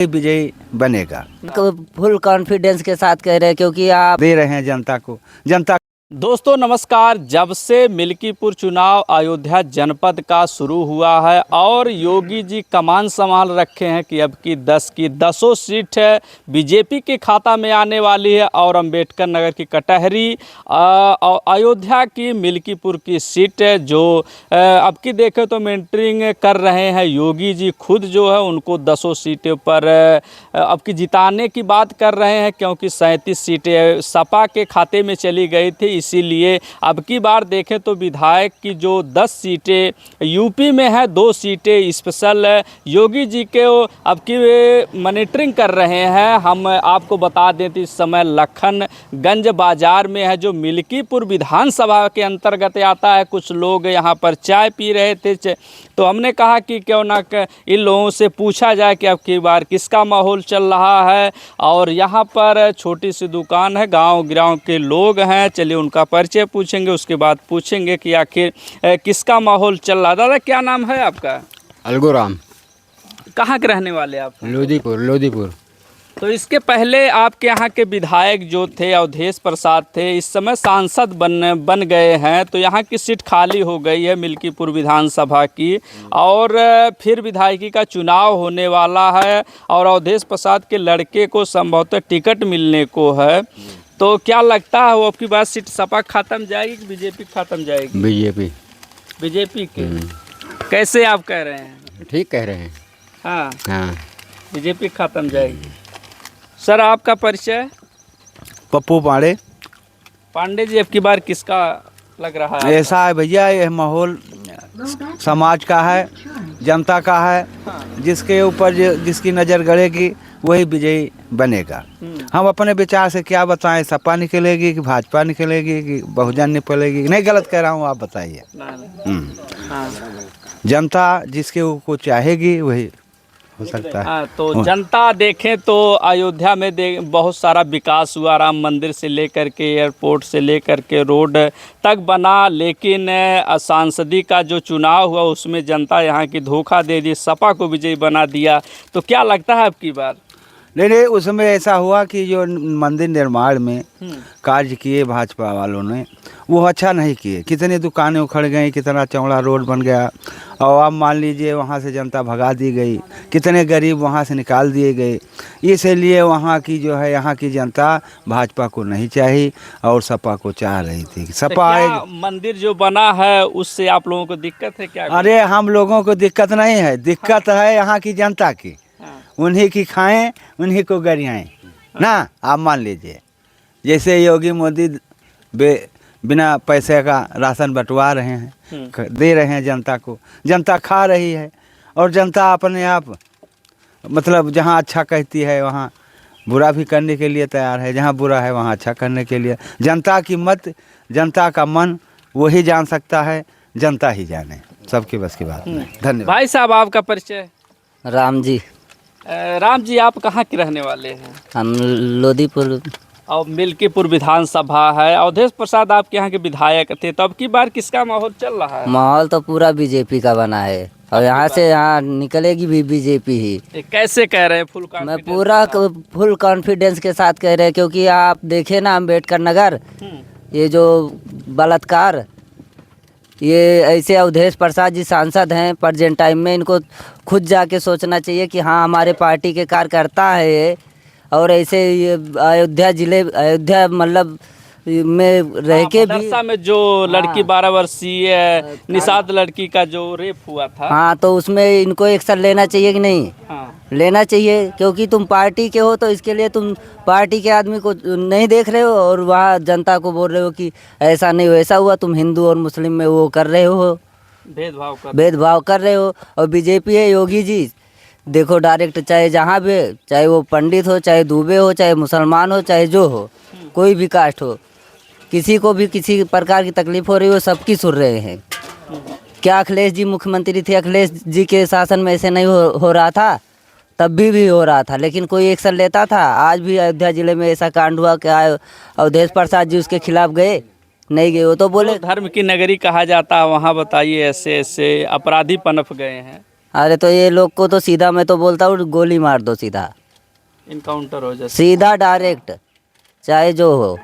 विजयी बनेगा। Full confidence के साथ कह रहे हैं क्योंकि आप दे रहे हैं जनता को। जनता दोस्तों नमस्कार। जब से मिल्कीपुर चुनाव अयोध्या जनपद का शुरू हुआ है और योगी जी कमान संभाल रखे हैं कि अब की 10 की 10 सीट बीजेपी के खाता में आने वाली है और अंबेडकर नगर की कटहरी अयोध्या की मिल्कीपुर की सीट जो अब की देखें तो मेंटरिंग कर रहे हैं योगी जी खुद जो है उनको 10 सीटों पर अब की जिताने की बात कर रहे हैं क्योंकि 37 सीटें सपा के खाते में चली गई थी। इसीलिए अब की बार देखें तो विधायक की जो 10 सीटें यूपी में है, 2 सीटें स्पेशल योगी जी के अब की मॉनिटरिंग कर रहे हैं। हम आपको बता दें तो इस समय लखनगंज बाजार में है जो मिल्कीपुर विधानसभा के अंतर्गत आता है। कुछ लोग यहाँ पर चाय पी रहे थे तो हमने कहा कि क्यों ना इन लोगों से पूछा जाए कि अब की बार किसका माहौल चल रहा है। और यहाँ पर छोटी सी दुकान है, गांव के लोग हैं, चलिए उनका परिचय पूछेंगे, उसके बाद पूछेंगे कि आखिर किसका माहौल चल रहा है। दादा क्या नाम है आपका? अलगोराम। कहाँ के रहने वाले आप? लोधीपुर। तो इसके पहले आपके यहाँ के विधायक जो थे अवधेश प्रसाद थे, इस समय सांसद बन गए हैं तो यहाँ की सीट खाली हो गई है मिल्कीपुर विधानसभा की और फिर विधायकी का चुनाव होने वाला है और अवधेश प्रसाद के लड़के को संभवतः टिकट मिलने को है। तो क्या लगता है वो आपकी बात सीट सपा खत्म जाएगी कि बीजेपी खत्म जाएगी? बीजेपी के कैसे आप कह रहे हैं? ठीक कह रहे हैं। हाँ बीजेपी खत्म जाएगी। सर आपका परिचय? पप्पू पांडे जी, अब की बार किसका लग रहा है? ऐसा है भैया, यह माहौल समाज का है, जनता का है। जिसके ऊपर जिसकी नज़र गड़ेगी वही विजयी बनेगा। हम अपने विचार से क्या बताएं, सपा निकलेगी कि भाजपा निकलेगी कि बहुजन निकलेगी? नहीं गलत कह रहा हूँ, आप बताइए। जनता जिसके को चाहेगी वही हो सकता है। तो जनता देखें तो अयोध्या में बहुत सारा विकास हुआ, राम मंदिर से लेकर के एयरपोर्ट से लेकर के रोड तक बना, लेकिन सांसदी का जो चुनाव हुआ उसमें जनता यहाँ की धोखा दे दी, सपा को विजयी बना दिया। तो क्या लगता है अब की बार? नहीं, उसमें ऐसा हुआ कि जो मंदिर निर्माण में कार्य किए भाजपा वालों ने वो अच्छा नहीं किए। कितनी दुकानें उखड़ गई, कितना चौड़ा रोड बन गया और अब मान लीजिए वहाँ से जनता भगा दी गई, कितने गरीब वहाँ से निकाल दिए गए। इसलिए वहाँ की जो है यहाँ की जनता भाजपा को नहीं चाहिए और सपा को चाह रही थी। सपा मंदिर जो बना है उससे आप लोगों को दिक्कत है क्या? अरे हम लोगों को दिक्कत नहीं है, दिक्कत है यहाँ की जनता की। उन्हीं की खाएं, उन्हीं को गरियाएं ना। आप मान लीजिए जैसे योगी मोदी बिना पैसे का राशन बंटवा रहे हैं, दे रहे हैं जनता को, जनता खा रही है और जनता अपने आप मतलब जहां अच्छा कहती है वहां बुरा भी करने के लिए तैयार है, जहां बुरा है वहां अच्छा करने के लिए। जनता की मत, जनता का मन वही जान सकता है, जनता ही जाने, सबके बस की बात नहीं। धन्यवाद। भाई साहब आपका परिचय? राम जी आप कहाँ के रहने वाले हैं? हम लोधीपुर और मिल्कीपुर विधानसभा है। अवधेश प्रसाद आपके यहाँ के विधायक थे, तो अब की बार किसका माहौल चल रहा है? माहौल तो पूरा बीजेपी का बना है और यहाँ से यहाँ निकलेगी भी बीजेपी ही। कैसे कह रहे हैं? मैं पूरा फुल कॉन्फिडेंस के साथ कह रहे हैं क्योंकि आप देखे ना अंबेडकर नगर ये जो बलात्कार, ये ऐसे अवधेश प्रसाद जी सांसद हैं प्रेजेंट टाइम में, इनको खुद जाके सोचना चाहिए कि हाँ हमारे पार्टी के कार्यकर्ता है ये। और ऐसे ये अयोध्या मतलब में रह के भी में जो लड़की 12 वर्षीय निषाद लड़की का जो रेप हुआ था, हाँ तो उसमें इनको एक्शन लेना चाहिए कि नहीं? लेना चाहिए क्योंकि तुम पार्टी के हो तो इसके लिए तुम पार्टी के आदमी को नहीं देख रहे हो और वहाँ जनता को बोल रहे हो कि ऐसा नहीं वैसा हुआ। तुम हिंदू और मुस्लिम में वो कर रहे हो, भेदभाव कर रहे हो। और बीजेपी है योगी जी, देखो डायरेक्ट चाहे जहाँ भी, चाहे वो पंडित हो, चाहे दुबे हो, चाहे मुसलमान हो, चाहे जो हो, कोई भी कास्ट हो, किसी को भी किसी प्रकार की तकलीफ हो रही हो सबकी सुन रहे हैं। क्या अखिलेश जी मुख्यमंत्री थे? अखिलेश जी के शासन में ऐसे नहीं हो रहा था? तब भी हो रहा था, लेकिन कोई एक्शन लेता था? आज भी अयोध्या जिले में ऐसा कांड हुआ कि अवधेश प्रसाद जी उसके खिलाफ गए? नहीं गए। वो तो बोले धर्म की नगरी कहा जाता है वहाँ, बताइए ऐसे ऐसे अपराधी पनप गए हैं। अरे तो ये लोग को तो सीधा मैं तो बोलता हूँ गोली मार दो सीधा, इनकाउंटर हो जाए। सीधा डायरेक्ट, चाहे जो हो।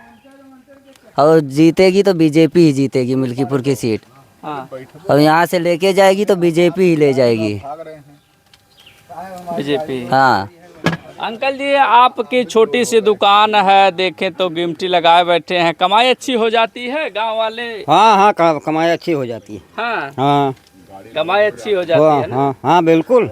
और जीतेगी तो बीजेपी ही जीतेगी मिल्कीपुर की सीट, हाँ और यहाँ से लेके जाएगी तो बीजेपी ही ले जाएगी। बीजेपी। हाँ अंकल जी, आपकी छोटी सी दुकान है, देखें तो गिमटी लगाए बैठे हैं, कमाई अच्छी हो जाती है गांव वाले? हाँ हाँ, कमाई अच्छी हो जाती है। हाँ हाँ कमाई अच्छी हो जाती है ना। हाँ हाँ बिल्कुल।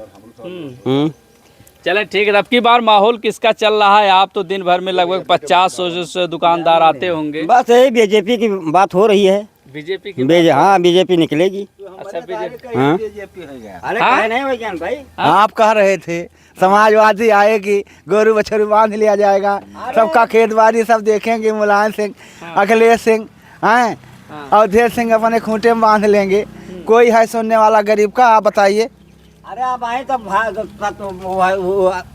चलें ठीक है। अब की बार माहौल किसका चल रहा है? आप तो दिन भर में लगभग 50 से दुकानदार आते होंगे। बस यही बीजेपी की बात हो रही है। बीजेपी की हाँ बीजेपी निकलेगी। अच्छा बीजेपी। हाँ अरे हाँ? नहीं वैज्ञान भाई, आप कह रहे थे समाजवादी आएगी, गोरू बछरू बांध लिया जाएगा, सबका खेत बाड़ी सब देखेंगे, मुलायम सिंह, अखिलेश सिंह हैं, अवधेश सिंह अपने खूंटे में बांध लेंगे। कोई है सुनने वाला गरीब का? आप बताइए। अरे अब आए तो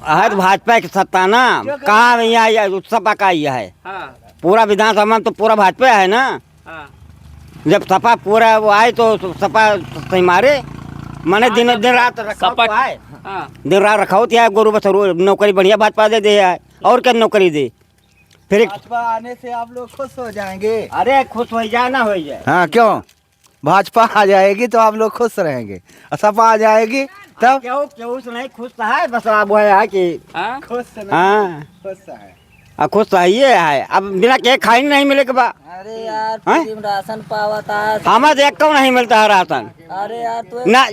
है भाजपा की सत्ता ना, कहाँ भैया सपा का ये है? हाँ पूरा विधानसभा में तो पूरा भाजपा है ना। हाँ जब सपा पूरा वो आए तो सपा सही मारे, मैंने दिन रात रखा सपा तो है, हाँ दिन रात रखा होती है। गोरू बछरू नौकरी बढ़िया भाजपा दे है, और क्या नौकरी दे फिर। भाजपा आने से आप लोग खुश हो जाएंगे। अरे खुश हो जाए ना हो जाए। हाँ क्यों? भाजपा आ जाएगी तो आप लोग खुश रहेंगे, और सपा आ जाएगी तब क्यों क्यों से नहीं खुश तो है, बस अब वो है कि हाँ खुश हाँ है। खुश तो ये है। अब बिना केक खाई नहीं मिलेगा बा। अरे यार हैं? फ्री में राशन पावा था। हमें तो एक को नहीं मिलता है राशन। अरे यार तो ना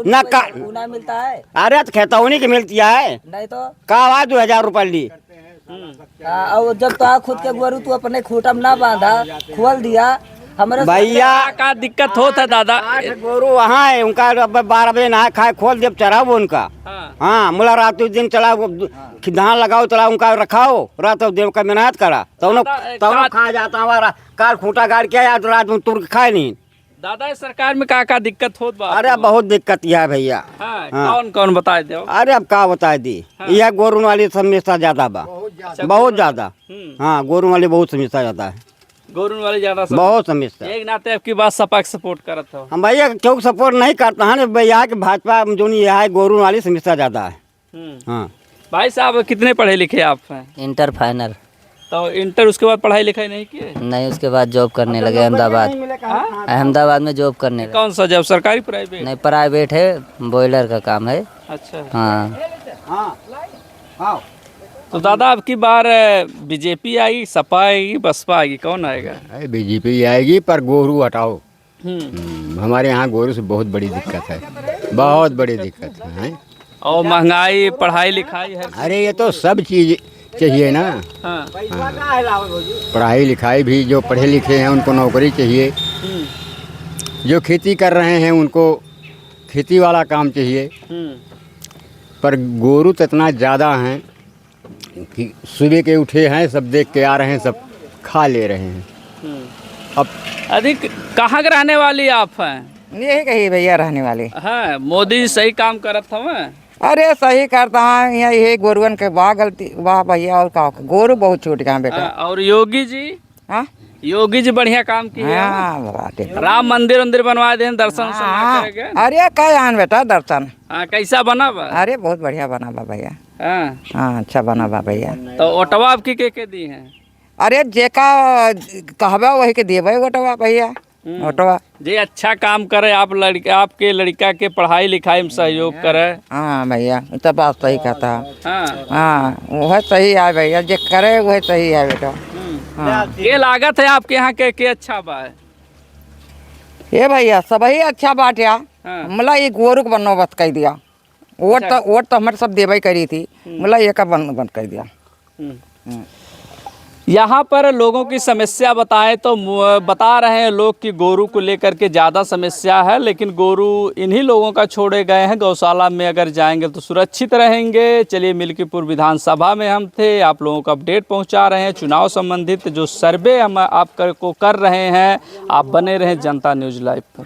ना का ना मिलता है। अरे तो खेतौनी की मिलती है, नहीं तो का आवाज 2000 रुपये ली। और जब तो खुद के गोरू तू अपने खूटा में ना बांधा, खोल दिया हमारे भैया का दिक्कत होता है दादा? 8 गोरू वहाँ है, उनका अब 12 बजे नहा खाए खोल देव चढ़ाओ उनका। हाँ हाँ मुला रात दिन चलाओ, धान लगाओ चलाओ, उनका रखाओ रात दिन का मेहनत करा तो खा जाता हमारा कार खूंटा गाड़ के आया, रात में तुर खाए नहीं। दादा इस सरकार में का दिक्कत होत बा? अरे बहुत दिक्कत यह है भैया। हाँ, कौन कौन बताए दो? अरे अब का बता दी, यह गोरू वाली समस्या ज्यादा बा, बहुत ज्यादा। हाँ गोरू वाली बहुत समस्या ज्यादा है, गोरून वाले ज्यादा बहुत समस्या। एक नाते आपकी बात सपा के सपोर्ट करत हो। हम भैया क्यों सपोर्ट नहीं करता है भैया कि भाजपा जो नहीं है, गोरू वाली समस्या ज्यादा है। हाँ भाई साहब कितने पढ़े लिखे आप हैं? Inter final. तो इंटर उसके बाद पढ़ाई लिखाई नहीं किए? नहीं, उसके बाद जॉब करने लगे अहमदाबाद। अहमदाबाद में जॉब करने लगे। कौन सा जॉब, सरकारी प्राइवेट? नहीं प्राइवेट है, बॉयलर का काम है। अच्छा हाँ हाँ तो दादा अब की बार बीजेपी आएगी, सपा आएगी, बसपा आएगी, कौन आएगा? बीजेपी आएगी, पर गोरू हटाओ। हम्म। हमारे यहाँ गोरू से बहुत बड़ी दिक्कत है, बहुत बड़ी दिक्कत है। और महंगाई, पढ़ाई लिखाई है। अरे ये तो सब चीज़ चाहिए ना। हाँ पढ़ाई लिखाई भी, जो पढ़े लिखे हैं उनको नौकरी चाहिए, जो खेती कर रहे हैं उनको खेती वाला काम चाहिए। पर गोरू तो इतना ज़्यादा हैं कि सुबह के उठे हैं, सब देख के आ रहे हैं, सब खा ले रहे हैं। अब अधिक कहाँ के रहने वाली आप हैं? यही कही भैया रहने वाले। हाँ मोदी जी सही काम करत हवे। अरे सही करता है, यहाँ ये गोरुअन के वाह गलती वाह भैया, और का गोरू बहुत छूट गया बेटा। और योगी जी? हाँ योगी जी बढ़िया काम किए। हाँ बाबा, राम मंदिर बनवा दे, दर्शन हाँ, करेंगे। अरे क्या आन बेटा दर्शन। हाँ कैसा बना बा? अरे बहुत बढ़िया बना बा भैया। हाँ हाँ अच्छा बना बा भैया। तो ओटवा आपकी के दी हैं? अरे जेका कहबा वही के देवे ओटवा भैया। ओटवा जे अच्छा काम करे, आप आपके लड़का के पढ़ाई लिखाई में सहयोग करे। हाँ भैया तो बात सही कहता है। हाँ हाँ वह सही है भैया, जे करे वह सही है बेटा। हाँ ये लागत है आपके यहाँ के अच्छा बा? ये भैया सब ही अच्छा बात है। हाँ। मतलब ये गोरू को बंदोबस्त कर दिया, वोट तो हमारे सब देवे करी थी, मतलब ये का बंद कर दिया। यहाँ पर लोगों की समस्या बताएं तो बता रहे हैं लोग कि गोरू को लेकर के ज़्यादा समस्या है, लेकिन गोरू इन्हीं लोगों का छोड़े गए हैं। गौशाला में अगर जाएंगे तो सुरक्षित रहेंगे। चलिए मिल्कीपुर विधानसभा में हम थे, आप लोगों को अपडेट पहुंचा रहे हैं। चुनाव संबंधित जो सर्वे हम आप को कर रहे हैं, आप बने रहें जनता न्यूज़ लाइव पर।